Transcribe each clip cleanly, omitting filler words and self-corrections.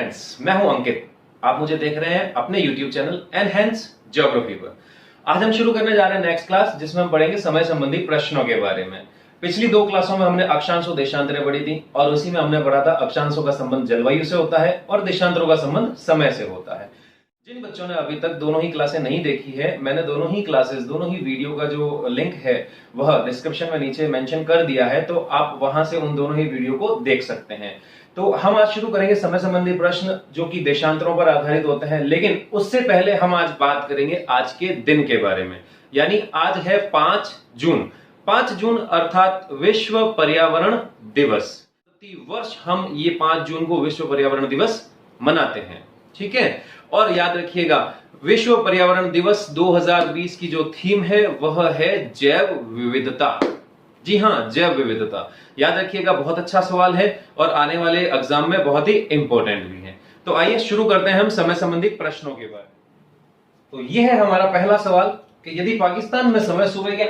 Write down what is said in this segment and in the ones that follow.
Friends, मैं हूं अंकित। आप मुझे देख रहे हैं अपने YouTube चैनल एनहांस ज्योग्राफी पर। आज हम शुरू करने जा रहे हैं नेक्स्ट क्लास, जिसमें हम पढ़ेंगे समय संबंधी प्रश्नों के बारे में। पिछली दो क्लासों में हमने अक्षांशों देशांतरें पढ़ी थी और उसी में हमने पढ़ा था अक्षांशों का संबंध जलवायु से होता है और देशांतरों का संबंध समय से होता है। जिन बच्चों ने अभी तक दोनों ही क्लासें नहीं देखी है, मैंने दोनों ही वीडियो का जो लिंक है वह डिस्क्रिप्शन में नीचे मेंशन कर दिया है, तो आप वहां से उन दोनों ही वीडियो को देख सकते हैं। तो हम आज शुरू करेंगे समय संबंधी प्रश्न जो कि देशांतरों पर आधारित होते हैं, लेकिन उससे पहले हम आज बात करेंगे आज के दिन के बारे में। यानी आज है 5 जून। 5 जून अर्थात विश्व पर्यावरण दिवस। प्रति वर्ष हम ये 5 जून को विश्व पर्यावरण दिवस मनाते हैं, ठीक है। और याद रखिएगा, विश्व पर्यावरण दिवस 2020 की जो थीम है वह है जैव विविधता। जी हां, जैव विविधता। याद रखिएगा, बहुत अच्छा सवाल है और आने वाले एग्जाम में बहुत ही इंपॉर्टेंट भी है। तो आइए शुरू करते हैं हम समय संबंधी प्रश्नों के बारे में। तो यह है हमारा पहला सवाल कि यदि पाकिस्तान में समय सुबह के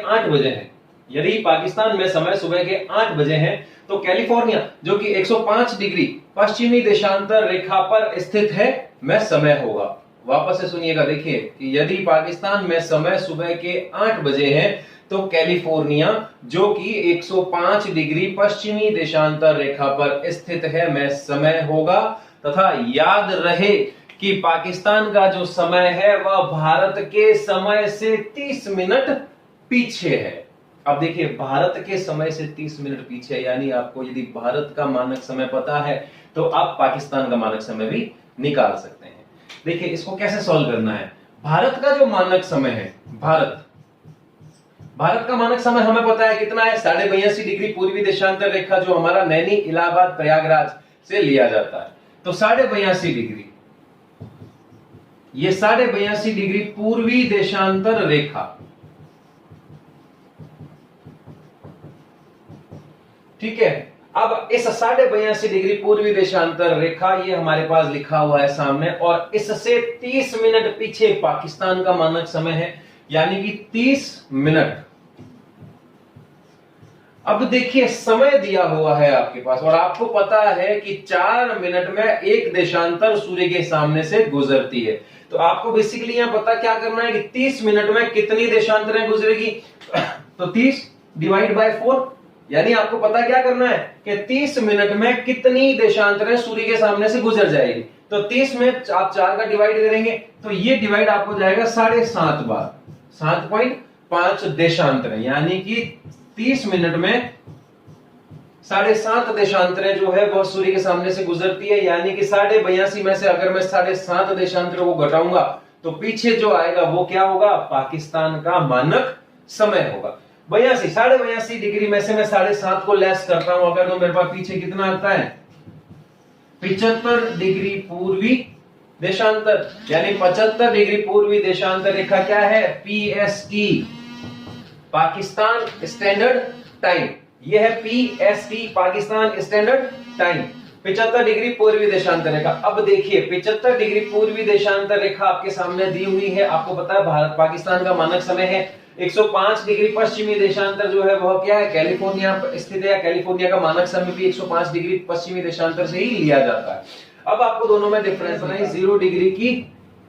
8 बजे है, तो कैलिफोर्निया जो कि 105 डिग्री पश्चिमी देशांतर रेखा पर स्थित है में समय होगा। वापस से सुनिएगा, देखिए कि यदि पाकिस्तान में समय सुबह के 8 बजे है तो कैलिफोर्निया जो कि 105 डिग्री पश्चिमी देशांतर रेखा पर स्थित है में समय होगा। तथा याद रहे कि पाकिस्तान का जो समय है वह भारत के समय से 30 मिनट पीछे है। अब देखिए, भारत के समय से 30 मिनट पीछे, यानी आपको यदि भारत का मानक समय पता है तो आप पाकिस्तान का मानक समय भी निकाल सकते हैं। देखिए इसको कैसे सॉल्व करना है। भारत का जो मानक समय है, भारत का मानक समय हमें पता है कितना है, 82.5 डिग्री पूर्वी देशांतर रेखा जो हमारा नैनी, इलाहाबाद, प्रयागराज से लिया जाता है। तो 82.5 डिग्री, ये 82.5 डिग्री पूर्वी देशांतर रेखा, ठीक है। अब इस 82.5 डिग्री पूर्वी देशांतर रेखा ये हमारे पास लिखा हुआ है सामने, और इससे 30 मिनट पीछे पाकिस्तान का मानक समय है, यानी कि 30 मिनट। अब देखिए समय दिया हुआ है आपके पास और आपको पता है कि 4 मिनट में एक देशांतर सूर्य के सामने से गुजरती है। तो आपको बेसिकली यहां पता क्या करना है कि 30 मिनट में कितनी देशांतरें गुजरेगी, तो 30 डिवाइड बाय 4, यानी आपको पता क्या करना है कि 30 मिनट में कितनी देशांतरें सूर्य के सामने से गुजर जाएगी। तो 30 में आप 4 का डिवाइड करेंगे तो ये डिवाइड आपको जाएगा 7.5 बार, 7.5 देशांतरें, यानी कि 30 मिनट में 7.5 देशांतरें जो है वह सूर्य के सामने से गुजरती है। यानी कि 82.5 में से अगर मैं 7.5 देशांतरों को घटाऊंगा तो पीछे जो आएगा वो क्या होगा, पाकिस्तान का मानक समय होगा। 82 डिग्री में से मैं 7.5 को लेस करता हूं अगर, तो मेरे पास पीछे कितना आता है, 75 डिग्री पूर्वी देशांतर, यानी 75 डिग्री पूर्वी देशांतर रेखा क्या है, PST, पाकिस्तान स्टैंडर्ड टाइम। यह है PST, Pakistan standard time, 75 degree पूर्वी देशांतर रेखा। अब देखिए 75 डिग्री पूर्वी देशांतर रेखा आपके सामने दी हुई है। आपको पता है भारत पाकिस्तान का मानक समय है 105 डिग्री पश्चिमी देशांतर जो है वह क्या है, कैलिफोर्निया स्थित है। कैलिफोर्निया का मानक समय भी 105 डिग्री पश्चिमी देशांतर से ही लिया जाता है। अब आपको दोनों में डिफरेंस बनाई, 0 डिग्री की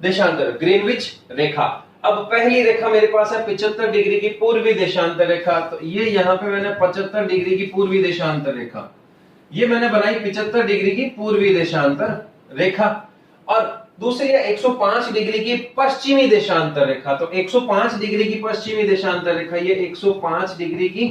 देशांतर, ग्रीनविच रेखा। अब पहली रेखा मेरे पास है 75 डिग्री की पूर्वी देशांतर रेखा, तो ये यहां पे मैंने 75 डिग्री की पूर्वी देशांतर रेखा, ये मैंने बनाई 75 डिग्री की पूर्वी देशांतर रेखा। और दूसरी है 105 डिग्री की पश्चिमी देशांतर रेखा। तो 105 डिग्री की पश्चिमी देशांतर रेखा, ये 105 डिग्री की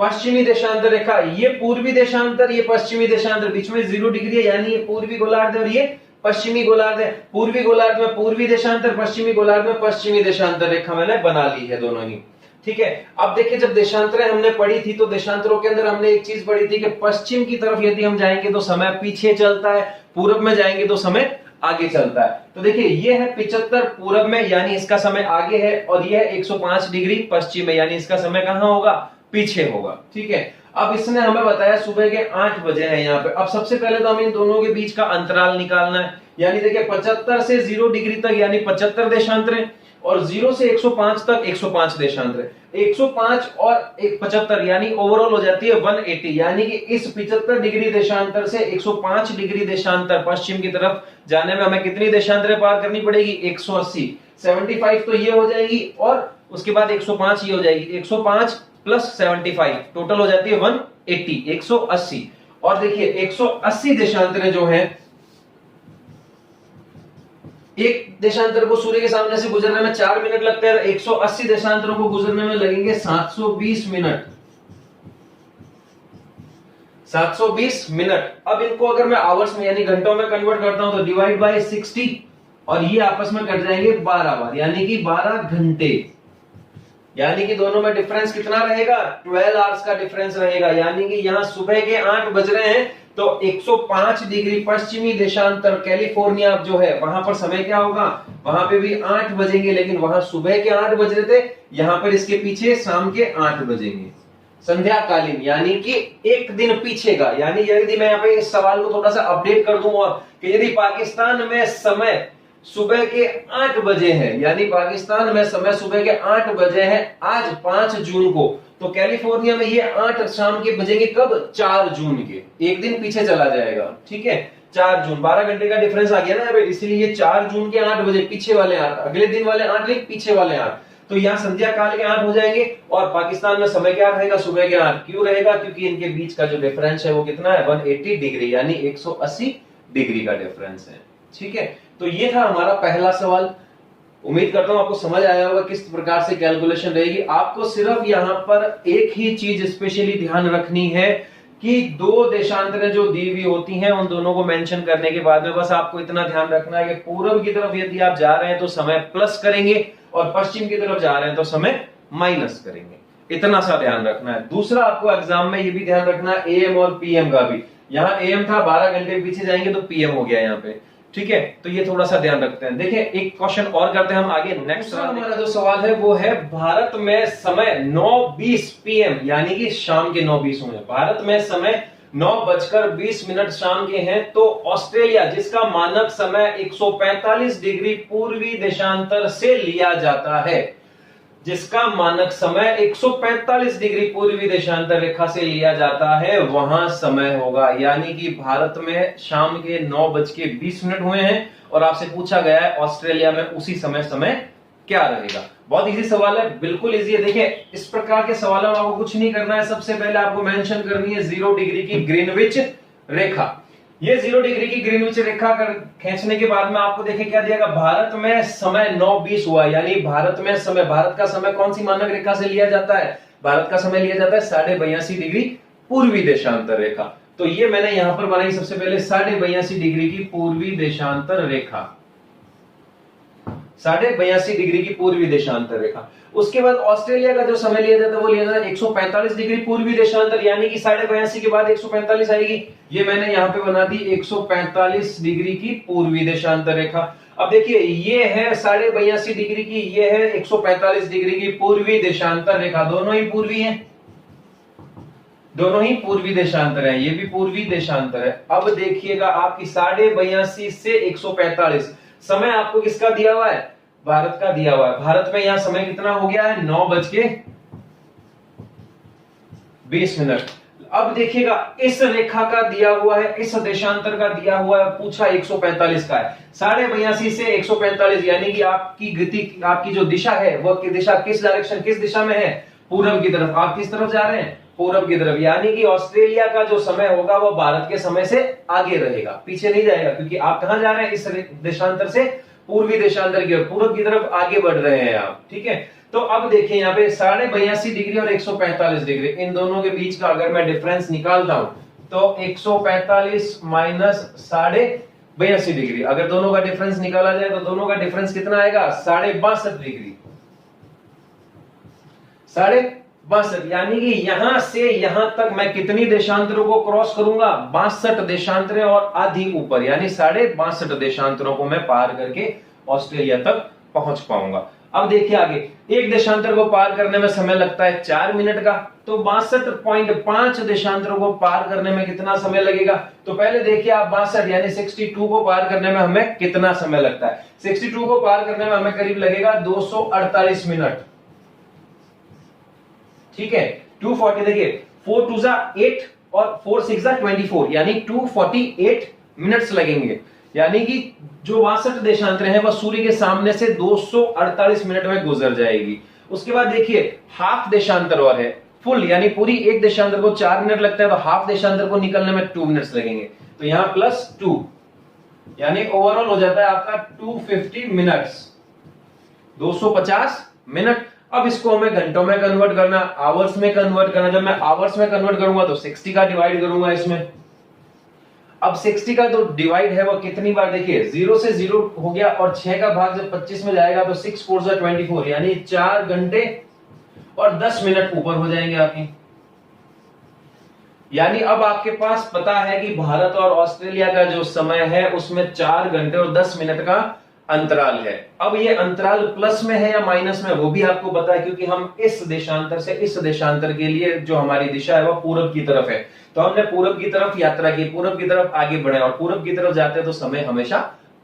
पश्चिमी देशांतर रेखा, ये पूर्वी देशांतर, ये पश्चिमी देशांतर, बीच में 0 डिग्री है, यानी ये पूर्वी गोलार्ध है और ये पश्चिमी गोलार्ध है। पूर्वी गोलार्ध में पूर्वी देशांतर, पश्चिमी गोलार्ध में पश्चिमी देशांतर रेखा मैंने बना ली है दोनों ही, ठीक है। अब देखिए, जब देशांतरें हमने पढ़ी थी तो देशांतरों के अंदर हमने एक चीज पढ़ी थी कि पश्चिम की तरफ यदि हम जाएंगे तो समय पीछे चलता है, पूरब में जाएंगे तो समय आगे चलता है। तो देखिए ये है 75 पूरब में, यानी इसका समय आगे है, और यह है 105 डिग्री पश्चिम में, यानी इसका समय कहां होगा, पीछे होगा, ठीक है। अब इसने हमें बताया सुबह के 8 बजे है यहाँ पे। अब सबसे पहले तो हमें इन दोनों के बीच का अंतराल निकालना है, यानी देखिए 75 से 0 डिग्री तक, यानी 75 देशांतरें, और 0 से 105 तक 105 देशांतर है। 105 और 75 यानी ओवरऑल हो जाती है 180, यानी कि इस 75 डिग्री देशांतर से 105 डिग्री देशांतर पश्चिम की तरफ जाने में हमें कितनी देशांतरें पार करनी पड़ेगी? 180। 75 तो ये हो जाएगी और उसके बाद 105 ये हो जाएगी। 105 प्लस 75 टोटल हो जाती है 180, 180। और देखिए 180 देशांतरें जो है, एक देशांतर को सूर्य के सामने से गुजरने में 4 मिनट लगते हैं, 180 देशांतरों को गुजरने में लगेंगे 720 मिनट। 720 मिनट। अब इनको अगर मैं आवर्स में यानी घंटों में कन्वर्ट करता हूं तो डिवाइड बाय 60 और ये आपस में कट जाएंगे 12 बार, यानी कि 12 घंटे। यानी कि दोनों में डिफरेंस कितना रहेगा? 12 आवर्स का डिफरेंस रहेगा। यानी कि यहां सुबह के 8 बज रहे हैं तो 105 डिग्री पश्चिमी देशांतर कैलिफोर्निया जो है वहां पर समय क्या होगा? वहां पे भी 8 बजेंगे, लेकिन वहां सुबह के 8 बज रहे थे, यहां पर इसके पीछे शाम के 8 बजेंगे, संध्याकालीन, यानी कि एक दिन पीछे का। यानी यदि मैं यहाँ पे इस सवाल को थोड़ा सा अपडेट कर दूं और कि यदि पाकिस्तान में समय सुबह के 8 बजे है, यानी पाकिस्तान में समय सुबह के 8 बजे है आज 5 जून को, तो कैलिफोर्निया में ये 8 शाम के बजेंगे कब? 4 जून के। एक दिन पीछे चला जाएगा, ठीक है। 4 जून, 12 घंटे का डिफरेंस आ गया ना, इसीलिए ये 4 जून के 8 बजे, पीछे वाले 8, अगले दिन वाले 8 नहीं, पीछे वाले 8। तो यहाँ संध्या काल के 8 हो जाएंगे और पाकिस्तान में समय क्या रहेगा? सुबह के 8। क्यों रहेगा? क्योंकि इनके बीच का जो डिफरेंस है वो कितना है? 180 डिग्री, यानी 180 डिग्री का डिफरेंस है, ठीक है। तो ये था हमारा पहला सवाल। उम्मीद करता हूं आपको समझ आया होगा किस प्रकार से कैलकुलेशन रहेगी। आपको सिर्फ यहां पर एक ही चीज स्पेशली ध्यान रखनी है कि दो देशांतरें जो दी हुई होती हैं उन दोनों को मेंशन करने के बाद में बस आपको इतना ध्यान रखना है कि पूर्व की तरफ यदि आप जा रहे हैं तो समय प्लस करेंगे और पश्चिम की तरफ जा रहे हैं तो समय माइनस करेंगे। इतना सा ध्यान रखना है। दूसरा, आपको एग्जाम में ये भी ध्यान रखना है एएम और पीएम का भी। यहाँ एएम था, 12 घंटे पीछे जाएंगे तो पीएम हो गया यहाँ पे, ठीक है। तो ये थोड़ा सा ध्यान रखते हैं। देखिए एक क्वेश्चन और करते हैं हम आगे। नेक्स्ट हमारा जो सवाल है वो है भारत में समय 9:20 पीएम, यानी कि शाम के 9:20 हुए। भारत में समय 9:20 शाम के हैं, तो ऑस्ट्रेलिया जिसका मानक समय 145 डिग्री पूर्वी देशांतर से लिया जाता है, जिसका मानक समय 145 डिग्री पूर्वी देशांतर रेखा से लिया जाता है, वहां समय होगा। यानी कि भारत में शाम के 9:20 हुए हैं और आपसे पूछा गया है ऑस्ट्रेलिया में उसी समय क्या रहेगा। बहुत इजी सवाल है, बिल्कुल इजी है। देखिए इस प्रकार के सवालों में आपको कुछ नहीं करना है। सबसे पहले आपको मेंशन करनी है 0 डिग्री की ग्रीनविच रेखा। ये 0 डिग्री की ग्रीनविच रेखा खींचने के बाद में आपको देखिए क्या दिया, भारत में समय 9:20 हुआ, यानी भारत में समय, भारत का समय कौन सी मानक रेखा से लिया जाता है? भारत का समय लिया जाता है 82.5 डिग्री पूर्वी देशांतर रेखा। तो ये मैंने यहां पर बनाई सबसे पहले 82.5 डिग्री की पूर्वी देशांतर रेखा, 82.5 डिग्री की पूर्वी देशांतर रेखा। उसके बाद ऑस्ट्रेलिया का जो समय लिया जाता है वो लिया जाता है 145 डिग्री पूर्वी देशांतर, यानी कि 82.5 के बाद 145 आएगी। ये मैंने यहां पे बना दी 145 डिग्री की पूर्वी देशांतर रेखा। अब देखिए ये है 82.5 डिग्री की, ये है 145 डिग्री की पूर्वी देशांतर रेखा। दोनों ही पूर्वी हैं, दोनों ही पूर्वी देशांतर है, ये भी पूर्वी देशांतर है। अब देखिएगा आपकी 82.5 से 145 समय आपको किसका दिया हुआ है? भारत का दिया हुआ है। भारत में यहां समय कितना हो गया है? 9:20। अब देखिएगा इस रेखा का दिया हुआ है, इस देशांतर का दिया हुआ है, पूछा 145 का है। 82.5 से 145, यानी कि आपकी गति, आपकी जो दिशा है वो की दिशा किस डायरेक्शन, किस दिशा में है? पूर्व की तरफ। आप किस तरफ जा रहे हैं? पूर्व की तरफ। यानी कि ऑस्ट्रेलिया का जो समय होगा वो भारत के समय से आगे रहेगा, पीछे नहीं जाएगा, क्योंकि आप कहां जा रहे हैं? इस देशांतर से पूर्वी देशांतर की ओर, पूर्व की तरफ आगे बढ़ रहे हैं आप, ठीक है। तो अब देखिए यहाँ पे 82.5 डिग्री और 145 डिग्री, इन दोनों के बीच का अगर मैं डिफरेंस निकालता हूं तो 145 माइनस 82.5 डिग्री, अगर दोनों का डिफरेंस निकाला जाए तो दोनों का डिफरेंस कितना आएगा? 62.5 डिग्री, 62, यानी कि यहां से यहां तक मैं कितनी देशांतरों को क्रॉस करूंगा? 62 देशांतरें और आधी ऊपर, यानी 62.5 देशांतरों को मैं पार करके ऑस्ट्रेलिया तक पहुंच पाऊंगा। अब देखिए आगे, एक देशांतर को पार करने में समय लगता है 4 मिनट का, तो 62.5 देशांतरों को पार करने में कितना समय लगेगा? तो पहले देखिए आप 62 यानी 62 को पार करने में हमें कितना समय लगता है? 62 को पार करने में हमें करीब लगेगा 248 मिनट। ठीक है, 240 देखिए 4 2 8 और 4 6 24 यानी 248 मिनट्स लगेंगे। यानी कि जो 62 देशांतर है वह सूर्य के सामने से 248 मिनट में गुजर जाएगी। उसके बाद देखिए हाफ देशांतर और है, फुल यानी पूरी एक देशांतर को 4 मिनट लगता है, तो हाफ देशांतर को निकलने में 2 मिनट्स लगेंगे। तो यहां +2 यानी ओवरऑल हो जाता है आपका 250 मिनट्स, 250 मिनट। अब इसको हमें घंटों में कन्वर्ट करना, आवर्स में कन्वर्ट करना। जब मैं आवर्स में कन्वर्ट करूंगा तो 60 का डिवाइड करूंगा इसमें। अब 60 का जो डिवाइड है वो कितनी बार, देखिए 0 से 0 हो गया और 6 का भाग जब 25 में जाएगा तो 6 4 24 यानी 4 घंटे और 10 मिनट ऊपर हो जाएंगे आपकी। यानी अब आपके पास पता है कि भारत और ऑस्ट्रेलिया का जो समय है उसमें 4 घंटे और 10 मिनट का अंतराल है। अब ये अंतराल प्लस में है या माइनस में वो भी आपको पता है, क्योंकि हम इस देशांतर से इस देशांतर के लिए जो हमारी दिशा है वो पूरब की तरफ है, तो हमने पूरब की तरफ यात्रा की, पूरब की तरफ आगे बढ़े और पूरब की तरफ जाते हैं तो समय हमेशा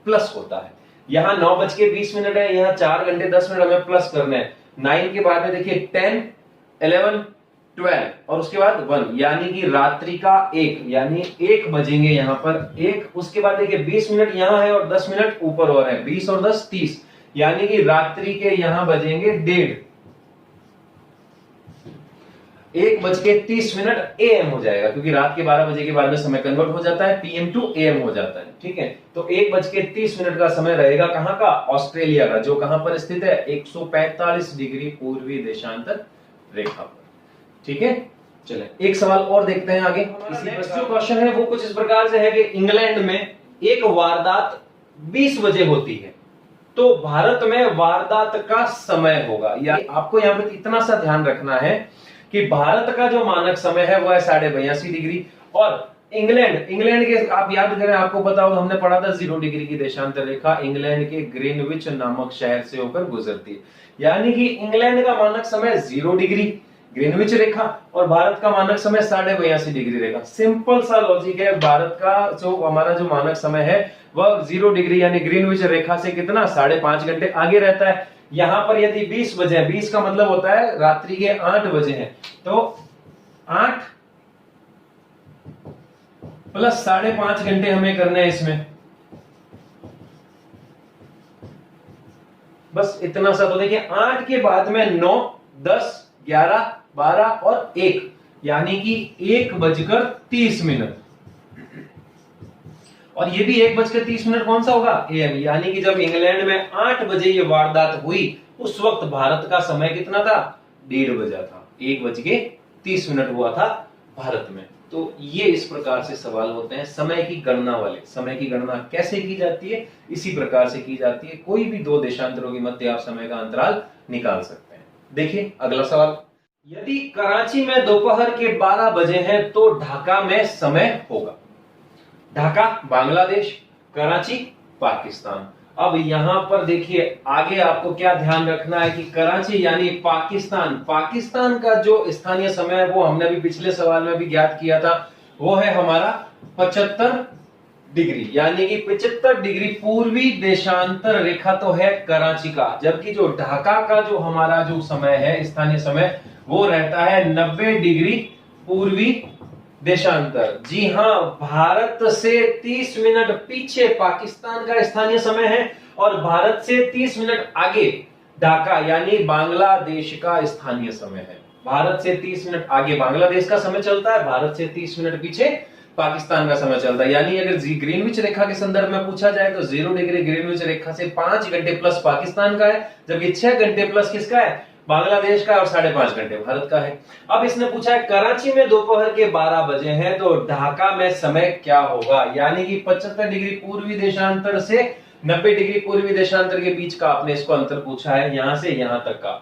प्लस होता है। यहाँ 9:20 है, यहाँ 4 घंटे 10 मिनट हमें प्लस करने हैं। 9 के बाद में देखिए 10 11 12 और उसके बाद 1 यानी कि रात्रि का 1 यानी 1 बजेंगे यहां पर 1। उसके बाद देखिए 20 मिनट यहां है और 10 मिनट ऊपर और है, 20 और 10 30 यानी कि रात्रि के यहां बजेंगे 1:30, 1:30 AM हो जाएगा, क्योंकि रात के 12 बजे के बाद में समय कन्वर्ट हो जाता है, PM टू AM हो जाता है। ठीक है, तो 1:30 का समय रहेगा कहां का? ऑस्ट्रेलिया का, जो कहां पर स्थित है? 145 डिग्री पूर्वी देशांतर रेखा पर। ठीक है, चले एक सवाल और देखते हैं आगे। नेक्स्ट जो क्वेश्चन है वो कुछ इस प्रकार से है कि इंग्लैंड में एक वारदात 20 बजे होती है, तो भारत में वारदात का समय होगा। या आपको यहां पर इतना सा ध्यान रखना है कि भारत का जो मानक समय है वह है 82.5 डिग्री और इंग्लैंड के आप याद करें, आपको पता होगा हमने पढ़ा था 0 डिग्री की देशांतर रेखा इंग्लैंड के ग्रीनविच नामक शहर से होकर गुजरती है। यानी कि इंग्लैंड का मानक समय 0 डिग्री ग्रीनविच रेखा और भारत का मानक समय 82.5 डिग्री रेखा। सिंपल सा लॉजिक है, भारत का जो हमारा जो मानक समय है वह 0 डिग्री यानी ग्रीनविच रेखा से कितना 5.5 घंटे आगे रहता है। यहां पर यदि 20 बजे है, 20 का मतलब होता है रात्रि के 8 बजे हैं, तो 8 प्लस 5.5 घंटे हमें करने हैं इसमें, बस इतना सा। तो देखिए 8 के बाद में 9 10 11 12 और 1 यानी कि 1:30 और ये भी 1:30 कौन सा होगा? AM। यानी कि जब इंग्लैंड में 8 बजे ये वारदात हुई उस वक्त भारत का समय कितना था? 1:30 बजा था, 1:30 हुआ था भारत में। तो ये इस प्रकार से सवाल होते हैं समय की गणना वाले। समय की गणना कैसे की जाती है? इसी प्रकार से की जाती है, कोई भी 2 देशांतरों के मध्य आप समय का अंतराल निकाल सकते हैं। देखिए अगला सवाल, यदि कराची में दोपहर के 12 बजे हैं तो ढाका में समय होगा। ढाका बांग्लादेश, कराची पाकिस्तान। अब यहां पर देखिए आगे आपको क्या ध्यान रखना है कि कराची यानी पाकिस्तान, पाकिस्तान का जो स्थानीय समय है वो हमने अभी पिछले सवाल में भी ज्ञात किया था, वो है हमारा 75 डिग्री यानी कि 75 डिग्री पूर्वी देशांतर रेखा तो है कराची का, जबकि जो ढाका का जो हमारा जो समय है स्थानीय समय वो रहता है 90 डिग्री पूर्वी देशांतर। जी हां, भारत से 30 मिनट पीछे पाकिस्तान का स्थानीय समय है और भारत से 30 मिनट आगे ढाका यानी बांग्लादेश का स्थानीय समय है। भारत से 30 मिनट आगे बांग्लादेश का समय चलता है, भारत से 30 मिनट पीछे पाकिस्तान का समय चलता है। यानी अगर ग्रीनविच रेखा के संदर्भ में पूछा जाए तो 0 डिग्री ग्रीनविच रेखा से 5 घंटे प्लस पाकिस्तान का है, जबकि 6 घंटे प्लस किसका है? बांग्लादेश का, और 5.5 घंटे भारत का है। अब इसने पूछा है कराची में दोपहर के 12 बजे हैं तो ढाका में समय क्या होगा। यानी कि 75 डिग्री पूर्वी देशांतर से 90 डिग्री पूर्वी देशांतर के बीच का आपने इसको अंतर पूछा है, यहां से यहां तक का।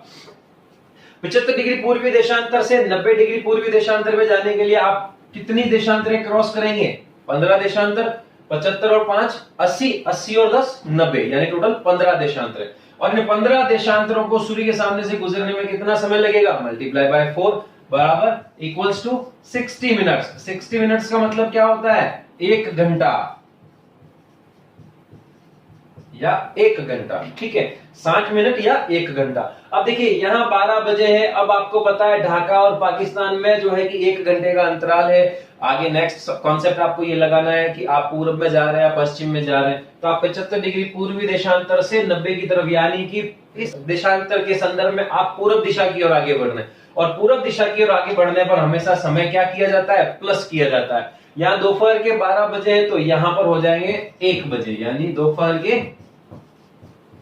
75 डिग्री पूर्वी देशांतर से 90 डिग्री पूर्वी देशांतर में जाने के लिए आप कितनी देशांतरें क्रॉस करेंगे? 15 देशांतर, 75 और 5 80, 80 और 10 90 यानी टोटल 15 देशांतर। और इन 15 देशांतरों को सूर्य के सामने से गुजरने में कितना समय लगेगा, मल्टीप्लाई बाय 4 बराबर इक्वल्स टू 60 मिनट्स। 60 मिनट्स का मतलब क्या होता है, 1 घंटा या 1 घंटा, ठीक है, 60 मिनट या 1 घंटा। अब देखिए यहाँ 12 बजे है, अब आपको पता है ढाका और पाकिस्तान में जो है कि 1 घंटे का अंतराल है। आगे नेक्स्ट कॉन्सेप्ट आपको ये लगाना है कि आप पूर्व में जा रहे हैं या पश्चिम में जा रहे हैं, तो आप 75 डिग्री पूर्वी देशांतर से 90 की तरफ, यानी कि इस देशांतर के संदर्भ में आप पूर्व दिशा की ओर आगे बढ़ना है। और पूर्व दिशा की ओर आगे बढ़ने पर हमेशा समय क्या किया जाता है, प्लस किया जाता है। यहाँ दोपहर के 12 बजे है तो यहाँ पर हो जाएंगे 1 बजे, यानी दोपहर के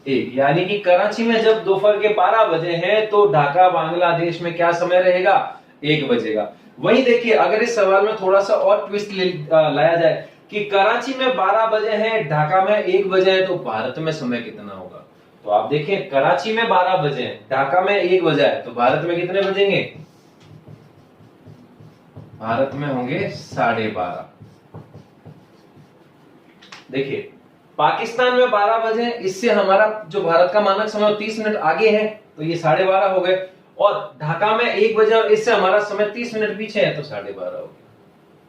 1, यानी कि कराची में जब दोपहर के 12 बजे हैं तो ढाका बांग्लादेश में क्या समय रहेगा, 1 बजेगा। वहीं देखिए अगर इस सवाल में थोड़ा सा और ट्विस्ट लाया जाए कि कराची में 12 बजे है, ढाका में 1 बजे है, तो भारत में समय कितना होगा। तो आप देखिए कराची में 12 बजे है, ढाका में 1 बजा है, तो भारत में कितने बजेंगे, भारत में होंगे 12:30। देखिए पाकिस्तान में 12 बजे, इससे हमारा जो भारत का मानक समय 30 मिनट आगे है, तो ये 12:30 हो गए। और ढाका में 1 बजे और इससे हमारा समय 30 मिनट पीछे है, तो 12:30 हो गया।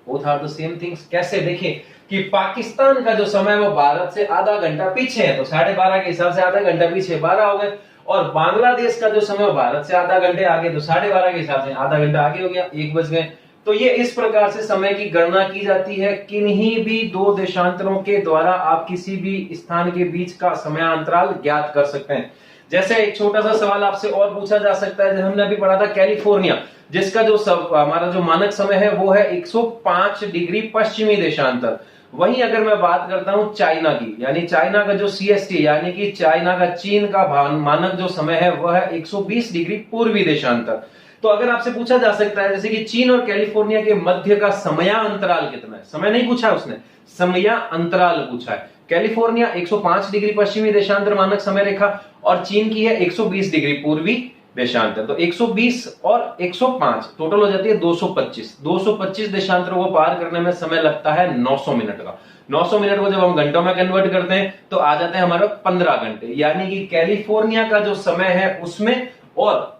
Both are the same things. कैसे, देखिए कि पाकिस्तान का जो समय वो भारत से आधा घंटा पीछे है, तो 12:30 के हिसाब से आधा घंटा पीछे 12 हो गए। और बांग्लादेश का जो समय भारत से आधा घंटे आगे, तो 12:30 के हिसाब से आधा घंटा आगे हो गया, 1 बज गए। तो ये इस प्रकार से समय की गणना की जाती है। किन्हीं भी 2 देशांतरों के द्वारा आप किसी भी स्थान के बीच का समयांतराल ज्ञात कर सकते हैं। जैसे एक छोटा सा सवाल आपसे और पूछा जा सकता है, जैसे हमने अभी पढ़ा था कैलिफोर्निया, जिसका जो हमारा जो मानक समय है वो है 105 डिग्री पश्चिमी देशांतर। वहीं अगर मैं बात करता हूं चाइना की, यानी चाइना का जो CST, यानी कि चाइना का, चीन का मानक जो समय है वह है 120 डिग्री पूर्वी देशांतर। तो अगर आपसे पूछा जा सकता है जैसे कि चीन और कैलिफोर्निया के मध्य का समयांतराल कितना है, समय नहीं पूछा उसने, समयांतराल पूछा है। कैलिफोर्निया 105 डिग्री पश्चिमी देशांतर मानक समय रेखा और चीन की है 120 डिग्री पूर्वी देशांतर। तो 120 और 105 टोटल हो जाती है 225। 225 देशांतरों को पार करने में समय लगता है 900 मिनट का। 900 मिनट को जब हम घंटों में कन्वर्ट करते हैं तो आ जाते हैं हमारे 15 घंटे। यानी कि कैलिफोर्निया का जो समय है उसमें और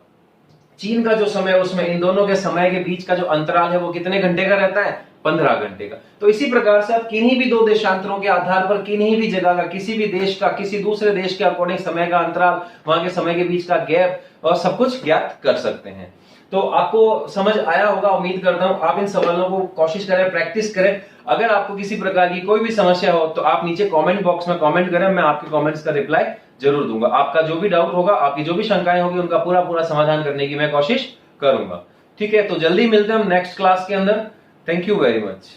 चीन का जो समय उसमें, इन दोनों के समय के बीच का जो अंतराल है वो कितने घंटे का रहता है, 15 घंटे का। तो इसी प्रकार से आप किन्हीं भी 2 देशांतरों के आधार पर किन्हीं भी जगह का, किसी भी देश का किसी दूसरे देश के अकॉर्डिंग समय का अंतराल, वहां के समय के बीच का गैप और सब कुछ ज्ञात कर सकते हैं। तो आपको समझ आया होगा, उम्मीद करता हूं। आप इन सवालों को कोशिश करें, प्रैक्टिस करें। अगर आपको किसी प्रकार की कोई भी समस्या हो तो आप नीचे कमेंट बॉक्स में कमेंट करें, मैं आपके कमेंट्स का रिप्लाई जरूर दूंगा। आपका जो भी डाउट होगा, आपकी जो भी शंकाएं होगी, उनका पूरा समाधान करने की मैं कोशिश करूंगा। ठीक है, तो जल्दी मिलते हैं हम नेक्स्ट क्लास के अंदर। Thank you very much.